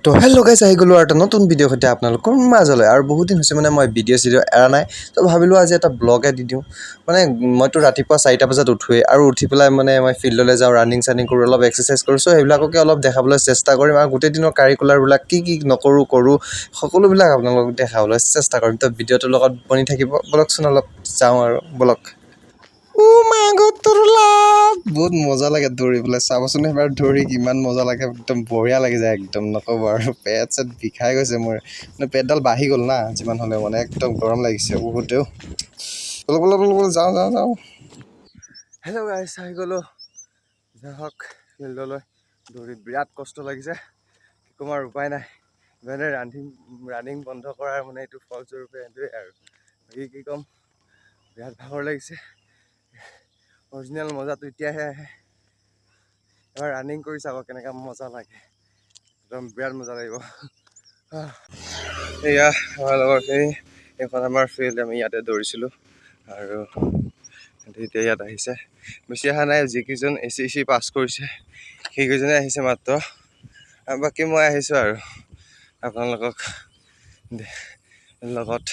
তো hello' guys আহি গ'লোঁ আৰু এটা নতুন ভিডিঅ' সৈতে আপোনালোকৰ মাজলৈ আৰু বহুত দিন হৈছে মানে মই ভিডিঅ' এৰা নাই তো ভাবিলোঁ আজি এটা ব্লগে দি দিওঁ মানে মইতো ৰাতিপুৱা 4টা বজাত উঠোৱেই আৰু উঠি পেলাই মানে মই ফিল্ডলৈ যাওঁ ৰানিং চানিং কৰোঁ অলপ এক্সাৰচাইজ কৰোঁ চ' সেইবিলাককে অলপ দেখাবলৈ চেষ্টা কৰিম আৰু গোটেই দিনৰ কাৰিকুলাৰবিলাক কি কৰোঁ সকলোবিলাক আপোনালোকক দেখাবলৈ চেষ্টা কৰিম তো ভিডিঅ'টোৰ লগত বনি থাকিব বলকচোন অলপ যাওঁ আৰু বলক বহুত মজা লাগে দৌৰি পেলাই চাবচোন এবাৰ দৌৰি কিমান মজা লাগে একদম বঢ়িয়া লাগি যায় একদম নক'ব আৰু পেট চেট বিষাই গৈছে মোৰ মানে পেটডাল বাঢ়ি গ'ল না যিমান হ'লেও মানে একদম গৰম লাগিছে বহুতেও বলক যাওঁ হেল্ল' গাইছ আহি গ'লোঁ যাহক ফিল্ডলৈ দৌৰি বিৰাট কষ্ট লাগিছে কি ক'ম আৰু উপায় নাই মানে ৰানিং বন্ধ কৰাৰ মানে এইটো ফলস্বৰূপে সেইটোৱে আৰু বাকী কি ক'ম বিৰাট ভাগৰ লাগিছে অৰিজিনেল মজাটো এতিয়াহে আহে এবাৰ ৰানিং কৰি চাব কেনেকৈ মজা লাগে একদম বিৰাট মজা লাগিব এয়া আমাৰ লগৰখিনি এইখন আমাৰ ফিল্ড আমি ইয়াতে দৌৰিছিলোঁ আৰু এতিয়া ইয়াত আহিছে বেছি অহা নাই যিকেইজন SSC পাছ কৰিছে সেইকেইজনে আহিছে মাত্ৰ আৰু বাকী মই আহিছোঁ আৰু আপোনালোকক লগত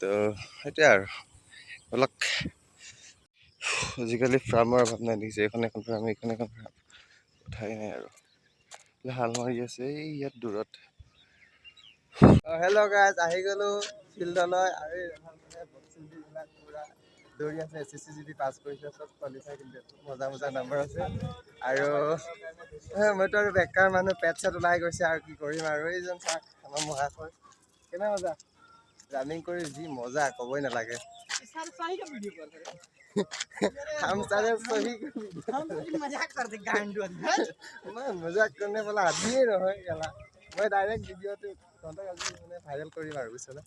তো সেইটোৱে আৰু অলপ আজিকালি ফাৰ্মৰ অভাৱ নাই দেখিছে এখন ফাৰ্ম এইখন ফাৰ্ম কথাই নাই আৰু হাল মাৰি আছে এই ইয়াত দূৰত হেল্ল' গাইজ আহি গ'লোঁ ফিল্ডলৈ আৰু পুৰা দৌৰি আছে SSC যদি পাছ কৰিছে চব কোৱালিফাই কিন্তু মজা নম্বৰ আছে আৰু মইতো আৰু বেকাৰ মানুহ পেট চেট ওলাই গৈছে আৰু কি কৰিম আৰু এইজন চাওক আমাৰ মহাশয় কেনে মজা ৰানিং কৰি যি মজা ক'বই নালাগে हम सारे सही मजाक करते गांडू मैं मजाक करने वाला आदमी ही नहीं गला मैं डायरेक्ट वीडियो तो মানে ভাইৰেল কৰিম আৰু বুজিছেনে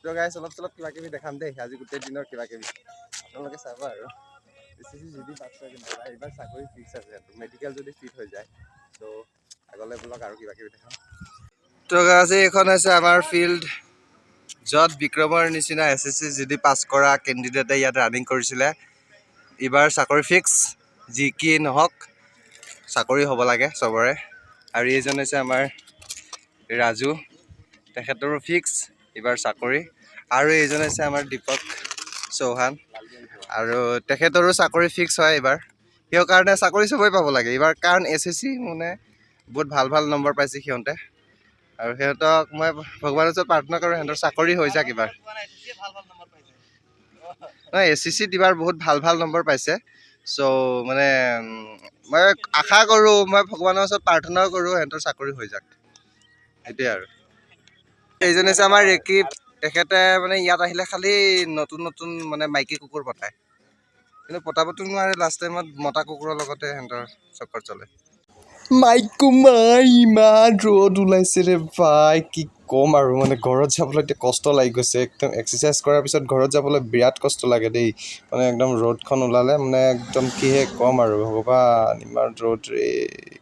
তো গাইছ অলপ কিবাকিবি দেখাম দেই আজি গোটেই দিনৰ কিবাকিবি আপোনালোকে চাব আৰু SSC যদি পাছ কৰে কিন্তু এইবাৰ চাকৰি ফিক্স আছে মেডিকেল যদি ফিট হৈ যায় তো আগলৈ বোলক আৰু কিবাকিবি দেখাম তো আজি এইখন হৈছে আমাৰ ফিল্ড য'ত বিক্ৰমৰ নিচিনা SSC যদি পাছ কৰা কেণ্ডিডেটে ইয়াত ৰানিং কৰিছিলে এইবাৰ চাকৰি ফিক্স যি কি নহওক চাকৰি হ'ব লাগে চবৰে আৰু এইজন হৈছে আমাৰ ৰাজু তেখেতৰো ফিক্স এইবাৰ চাকৰি আৰু এইজন হৈছে আমাৰ দীপক চৌহান আৰু তেখেতৰো চাকৰি ফিক্স হয় এইবাৰ কিয় কাৰণে চাকৰি চবই পাব লাগে এইবাৰ কাৰণ SSC মানে বহুত ভাল নম্বৰ পাইছে সিহঁতে আৰু সিহঁতক মই ভগৱানৰ ওচৰত প্ৰাৰ্থনা কৰোঁ সিহঁতৰ চাকৰি হৈ যাক এইবাৰ নহয় SSCত এইবাৰ বহুত ভাল নম্বৰ পাইছে চ' মানে মই আশা কৰোঁ মই ভগৱানৰ ওচৰত প্ৰাৰ্থনাও কৰোঁ সিহঁতৰ চাকৰি হৈ যাক সেইটোৱে আৰু এইজন হৈছে আমাৰ ৰেকিব তেখেতে মানে ইয়াত আহিলে খালি নতুন মানে মাইকী কুকুৰ পতায় কিন্তু পতাবতো নোৱাৰে লাষ্ট টাইমত মতা কুকুৰৰ লগতে সিহঁতৰ চক্কৰ চলে ইমান ৰ'দ ওলাইছে ৰে ভাই কি ক'ম আৰু মানে ঘৰত যাবলৈ এতিয়া কষ্ট লাগি গৈছে একদম এক্সাৰচাইজ কৰাৰ পিছত ঘৰত যাবলৈ বিৰাট কষ্ট লাগে দেই মানে একদম ৰ'দখন ওলালে মানে একদম কিহে ক'ম আৰু ভগৱান ইমান ৰ'দ ৰে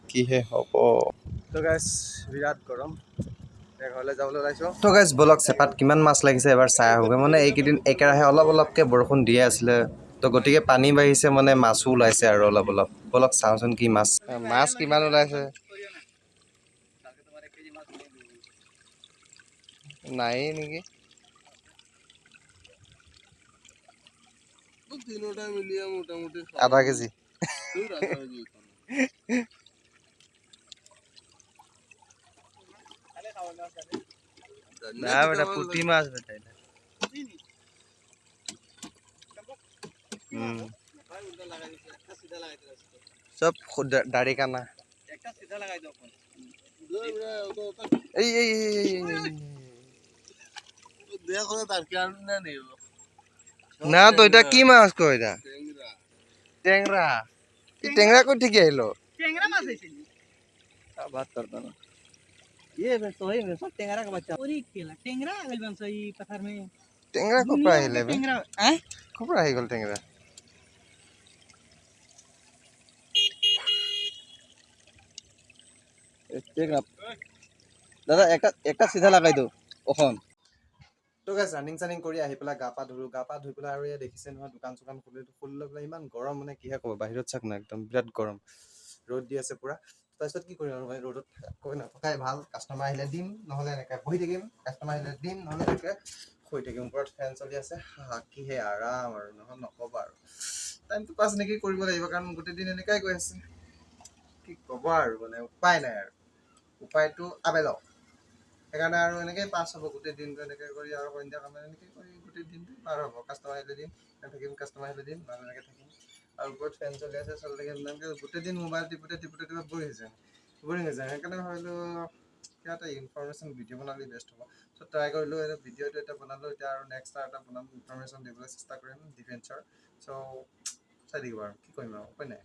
কিহে হ'ব তো গাইছ বিৰাট গৰম ঘৰলৈ যাবলৈ ওলাইছোঁ তো গাইছ বলক চেপাত কিমান মাছ লাগিছে এবাৰ চাই আহোগৈ মানে এইকেইদিন একেৰাহে অলপকৈ বৰষুণ দিয়ে আছিলে তো গতিকে পানী বাঢ়িছে মানে মাছো ওলাইছে আৰু অলপ বলক চাওঁচোন কি মাছ কিমান ওলাইছে নাই নেকি আধা কেজি না বেটা পুঁটি মাছ বেটা সব দাড়ি কানা এই না তো এটা কি মাছ কয় এটা টেংরা এই টেংরা কই থেকে এলো টেংরা মাছ হইছে बात करता ना ये तो है सब टेंगरा का बच्चा और एक केला टेंगरा आ गइल बन सही पत्थर में टेंगरा कोपरा हिले टेंगरा हैं कोपरा हि गल टेंगरा टेंगरा दादा একটা সিধা লাগাই দো ওখন তো গাইছ ৰানিং চানিং কৰি আহি পেলাই গা পা ধুই পেলাই আৰু এয়া দেখিছে নহয় দোকান খুলি লৈ পেলাই ইমান গৰম মানে কিহে ক'ব বাহিৰত চাওক না একদম বিৰাট গৰম ৰ'দ দি আছে পুৰা তাৰপিছত কি কৰিম আৰু মই ৰ'দত কৈ নথকাই ভাল কাষ্টমাৰ আহিলে দিম নহ'লে এনেকৈ বহি থাকিম কাষ্টমাৰ আহিলে দিম নহ'লে এনেকৈ শুই থাকিম ওপৰত ফেন চলি আছে কিহে আৰাম আৰু নহয় নক'বা আৰু টাইমটো পাছ এনেকৈ কৰিব লাগিব কাৰণ গোটেই দিন এনেকুৱাই গৈ আছে কি ক'ব আৰু মানে উপায় নাই আৰু উপায়টো আবেলক সেইকাৰণে আৰু এনেকৈ পাছ হ'ব গোটেই দিনটো এনেকৈ কৰি আৰু সন্ধিয়া কাম এনেকৈ কৰি গোটেই দিনটো পাৰ হ'ব কাষ্টমাৰ আহিলে দিম থাকিম কাষ্টমাৰ আহিলে দিম নহ'লে এনেকৈ থাকিম আৰু ওপৰত ফেন চলি আছে চলি থাকে এনেকৈ গোটেই দিন মোবাইল টিপোতে বৰিং হৈ যায় সেইকাৰণে ভাবিলোঁ কিবা এটা ইনফৰমেশ্যন ভিডিঅ' বনালে বেষ্ট হ'ব চ' ট্ৰাই কৰিলোঁ এটা ভিডিঅ'টো এটা বনালোঁ এতিয়া আৰু নেক্সট এটা বনাম ইনফৰমেশ্যন দিবলৈ চেষ্টা কৰিম ডিফেন্সৰ চ' চাই থাকিব আৰু কি কৰিম আৰু উপায় নাই